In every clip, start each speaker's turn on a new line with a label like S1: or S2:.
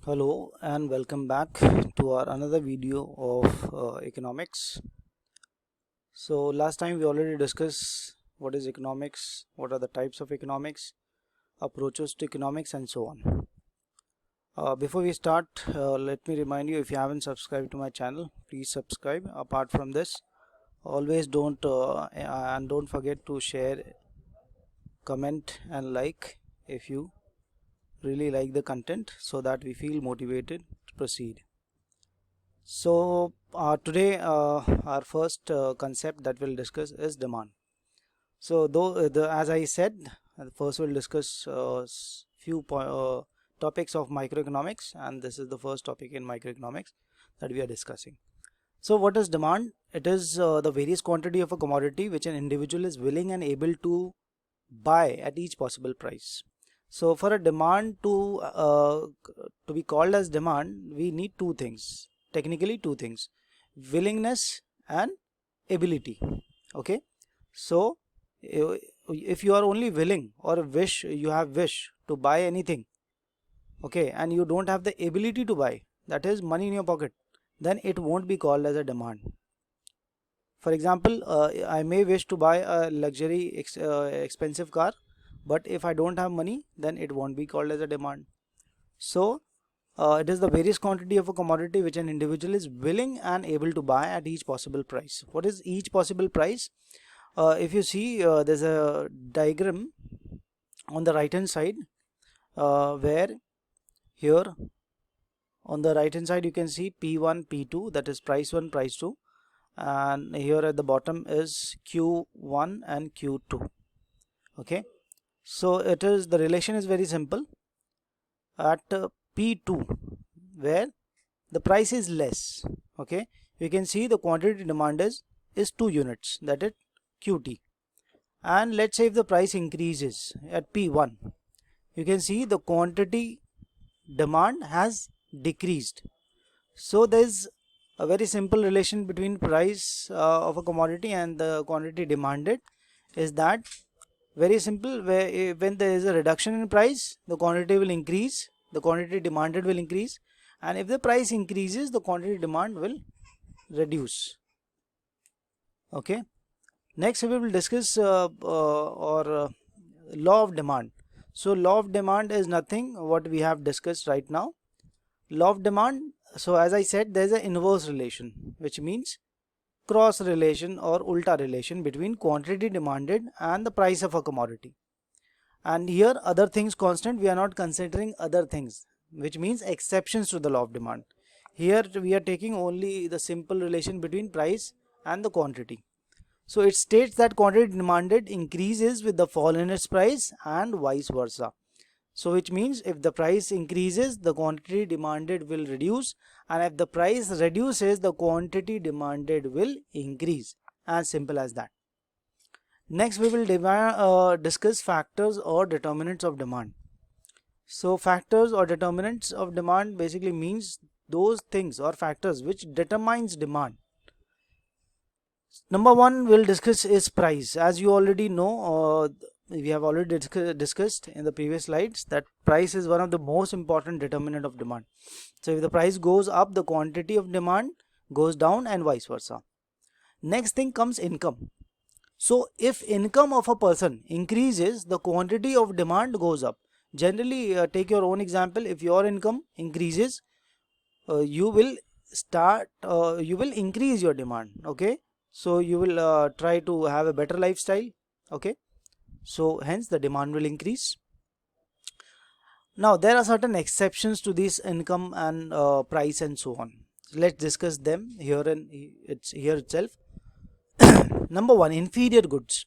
S1: Hello and welcome back to our another video of economics. So last time we already discussed what is economics, what are the types of economics, approaches to economics and so on. Before we start, let me remind you, if you haven't subscribed to my channel, please subscribe. Apart from this, always don't forget to share, comment and like if you really like the content, so that we feel motivated to proceed. So today our first concept that we'll discuss is demand. So as I said, first we'll discuss few topics of microeconomics, and this is the first topic in microeconomics that we are discussing. So what is demand? It is the various quantity of a commodity which an individual is willing and able to buy at each possible price. So for a demand to be called as demand, we need two things, technically two things: willingness and ability. Okay, so if you are only willing or you have wish to buy anything, okay, and you don't have the ability to buy, that is money in your pocket, then it won't be called as a demand. For example, I may wish to buy a luxury expensive car, but if I don't have money, then it won't be called as a demand. So it is the various quantity of a commodity which an individual is willing and able to buy at each possible price. What is each possible price? If you see, there's a diagram on the right hand side, where here on the right hand side you can see P1, P2, that is price 1, price 2, and here at the bottom is Q1 and Q2. Okay, so the relation is very simple. At P2, where the price is less, okay, you can see the quantity demand is 2 units, that is QT. And let's say if the price increases at P1, you can see the quantity demand has decreased. So there is a very simple relation between price of a commodity and the quantity demanded, is that very simple. When there is a reduction in price, the quantity will increase, the quantity demanded will increase, and if the price increases, the quantity demand will reduce. Okay, next we will discuss law of demand. So law of demand is nothing what we have discussed right now. Law of demand, so as I said, there is an inverse relation, which means cross relation or ulta relation between quantity demanded and the price of a commodity. And here other things constant, we are not considering other things, which means exceptions to the law of demand. Here we are taking only the simple relation between price and the quantity. So it states that quantity demanded increases with the fall in its price and vice versa. So which means if the price increases, the quantity demanded will reduce, and if the price reduces, the quantity demanded will increase. As simple as that. Next we will discuss factors or determinants of demand. So factors or determinants of demand basically means those things or factors which determines demand. Number one we'll discuss is price. As you already know, we have already discussed in the previous slides that price is one of the most important determinant of demand. So if the price goes up, the quantity of demand goes down and vice versa. Next thing comes income. So if income of a person increases, the quantity of demand goes up. Generally, take your own example. If your income increases, you will increase your demand. Okay, so you will try to have a better lifestyle. Okay, so hence the demand will increase. Now there are certain exceptions to this income and price and so on. So let's discuss them here here itself. Number one, inferior goods.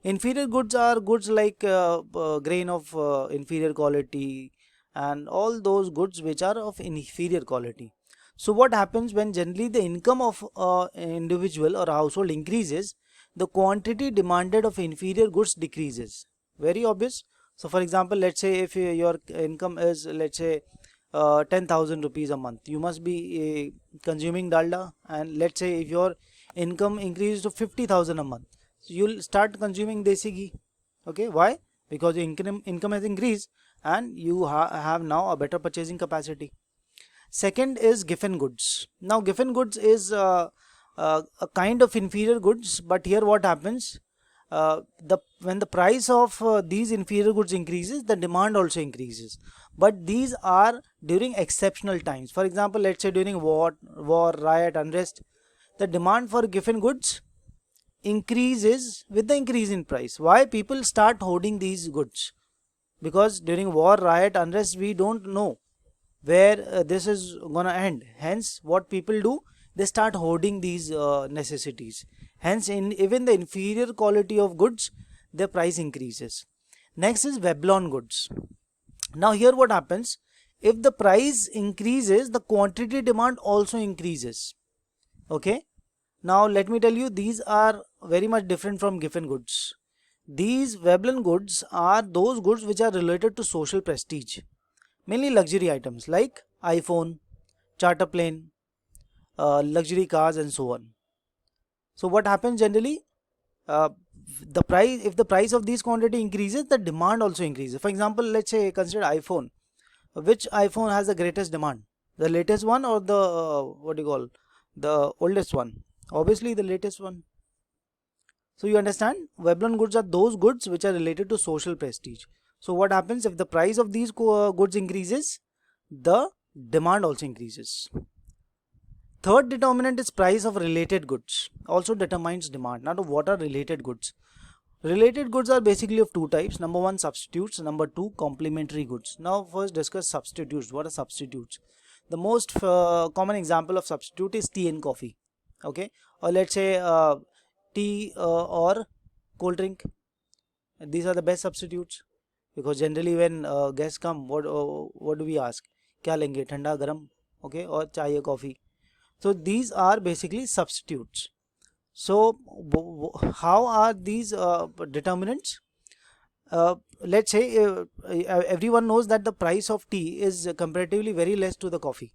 S1: Inferior goods are goods like grain of inferior quality and all those goods which are of inferior quality. So what happens when generally the income of an individual or a household increases, the quantity demanded of inferior goods decreases. Very obvious. So for example, let's say if your income is, let's say, 10,000 rupees a month, you must be consuming dalda, and let's say if your income increases to 50,000 a month, so you'll start consuming desi ghee. Okay, why? Because your income has increased and you have now a better purchasing capacity. Second is Giffen goods. Now Giffen goods is a kind of inferior goods, but here what happens, when the price of these inferior goods increases, the demand also increases. But these are during exceptional times. For example, let's say during war, riot, unrest, the demand for Giffen goods increases with the increase in price. Why? People start hoarding these goods, because during war, riot, unrest, we don't know where this is gonna end. Hence what people do, they start hoarding these necessities. Hence in even the inferior quality of goods, their price increases. Next is Veblen goods. Now here what happens, if the price increases, the quantity demand also increases. Okay, now let me tell you, these are very much different from Giffen goods. These Veblen goods are those goods which are related to social prestige, mainly luxury items like iPhone, charter plane, luxury cars, and so on. So what happens generally, uh, the price if the price of these quantity increases, the demand also increases. For example, let's say consider iPhone. Which iPhone has the greatest demand, the latest one or the what do you call, the oldest one? Obviously the latest one. So you understand, Veblen goods are those goods which are related to social prestige. So what happens, if the price of these goods increases, the demand also increases. Third determinant is price of related goods, also determines demand. Now what are related goods? Related goods are basically of two types. Number one, substitutes. Number two, complementary goods. Now first discuss substitutes. What are substitutes? The most common example of substitute is tea and coffee. Okay, or let's say tea or cold drink. These are the best substitutes, because generally when guests come, what do we ask? क्या लेंगे, ठंडा गरम? Okay, or chai or coffee. So these are basically substitutes. So how are these determinants? Let's say everyone knows that the price of tea is comparatively very less to the coffee.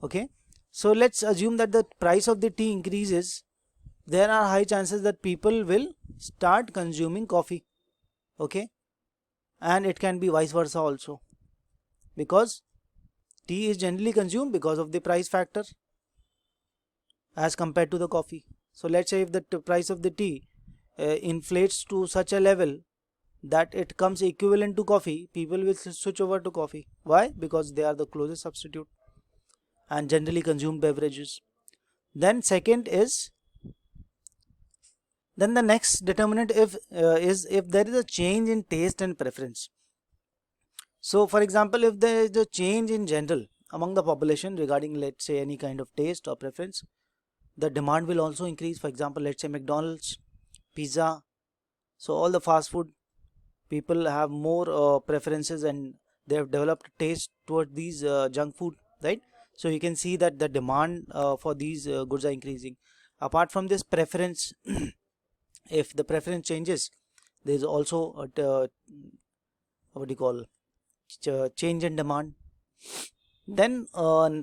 S1: Okay, so let's assume that the price of the tea increases. There are high chances that people will start consuming coffee. Okay, and it can be vice versa also, because tea is generally consumed because of the price factor as compared to the coffee. So let's say if the price of the tea inflates to such a level that it comes equivalent to coffee, people will switch over to coffee. Why? Because they are the closest substitute and generally consumed beverages. Then the next determinant is if there is a change in taste and preference. So for example, if there is a change in general among the population regarding, let's say, any kind of taste or preference, the demand will also increase. For example, let's say McDonald's, pizza, so all the fast food, people have more preferences and they have developed taste toward these junk food, right? So you can see that the demand for these goods are increasing. Apart from this preference, if the preference changes, there is also a what do you call, change in demand. Then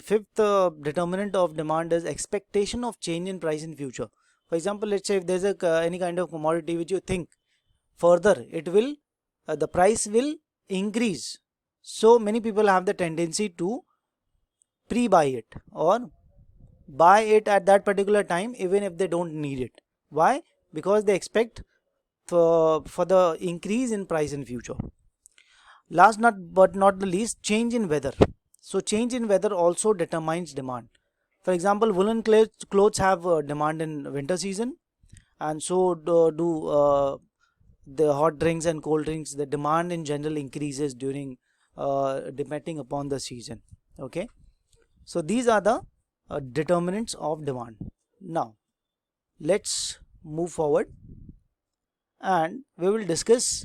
S1: fifth determinant of demand is expectation of change in price in future. For example, let's say if there's any kind of commodity which you think further it will the price will increase, so many people have the tendency to pre-buy it or buy it at that particular time even if they don't need it. Why? Because they expect for the increase in price in future. Last but not the least, change in weather. So change in weather also determines demand. For example, woolen clothes have demand in winter season, and so do the hot drinks and cold drinks. The demand in general increases during depending upon the season. Okay, so these are the determinants of demand. Now let's move forward and we will discuss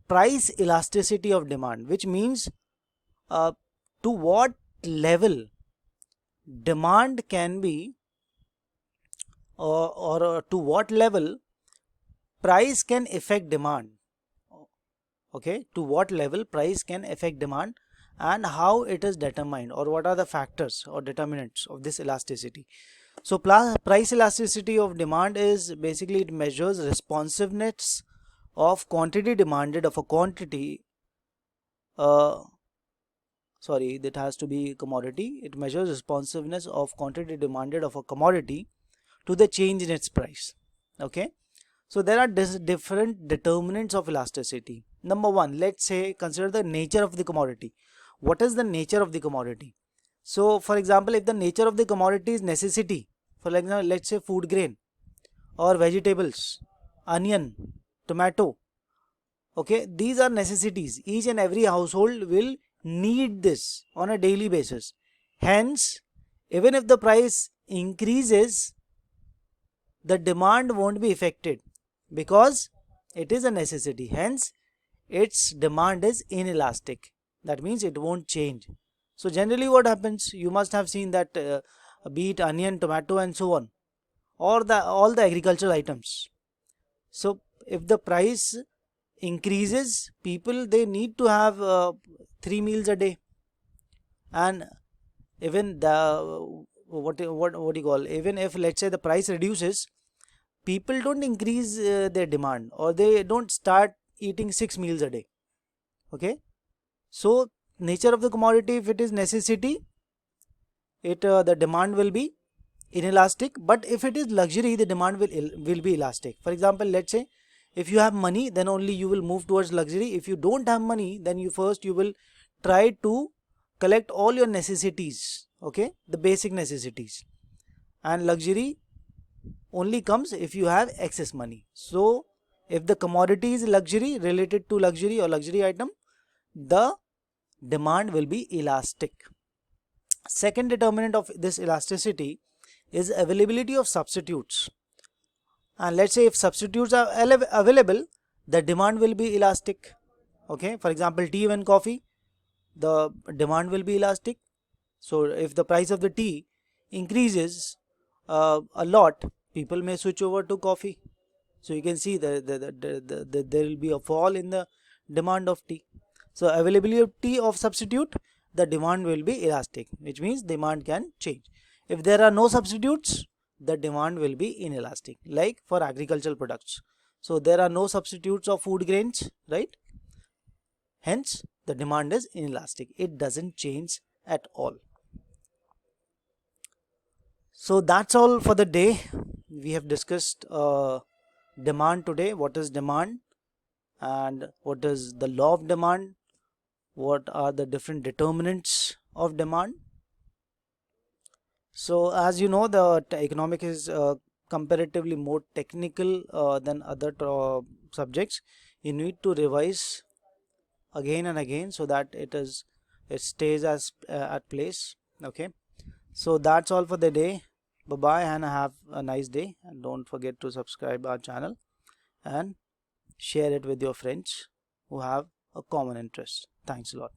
S1: price elasticity of demand, which means to what level demand can be or to what level price can affect demand. Okay, to what level price can affect demand and how it is determined, or what are the factors or determinants of this elasticity. So price elasticity of demand is basically, it measures responsiveness of quantity demanded of a quantity sorry, that has to be commodity. It measures responsiveness of quantity demanded of a commodity to the change in its price. Okay, so there are different determinants of elasticity. Number one, let's say consider the nature of the commodity. What is the nature of the commodity? So for example, if the nature of the commodity is necessity, for example, let's say food grain or vegetables, onion, tomato, okay, these are necessities. Each and every household will need this on a daily basis. Hence, even if the price increases, the demand won't be affected because it is a necessity. Hence, its demand is inelastic. That means it won't change. So generally what happens, you must have seen that be it onion, tomato and so on, or all the agricultural items. So if the price increases, people, they need to have 3 meals a day. And even the what do you call, even if let's say the price reduces, people don't increase their demand, or they don't start eating 6 meals a day. Okay, so nature of the commodity, if it is necessity, it the demand will be inelastic. But if it is luxury, the demand will be elastic. For example, let's say if you have money, then only you will move towards luxury. If you don't have money, then you will try to collect all your necessities, okay, the basic necessities. And luxury only comes if you have excess money. So if the commodity is luxury, related to luxury or luxury item, the demand will be elastic. Second determinant of this elasticity is availability of substitutes. And let's say if substitutes are available, the demand will be elastic. Okay, for example, tea and coffee, the demand will be elastic. So if the price of the tea increases a lot, people may switch over to coffee. So you can see there will be a fall in the demand of tea. So availability of substitute, the demand will be elastic, which means demand can change. If there are no substitutes, the demand will be inelastic, like for agricultural products. So there are no substitutes of food grains, right? Hence the demand is inelastic. It doesn't change at all. So that's all for the day. We have discussed demand today. What is demand and what is the law of demand? What are the different determinants of demand? So as you know, the economic is comparatively more technical than other subjects. You need to revise again and again so that it stays as at place. Okay, so that's all for the day. Bye bye and have a nice day, and don't forget to subscribe our channel and share it with your friends who have a common interest. Thanks a lot.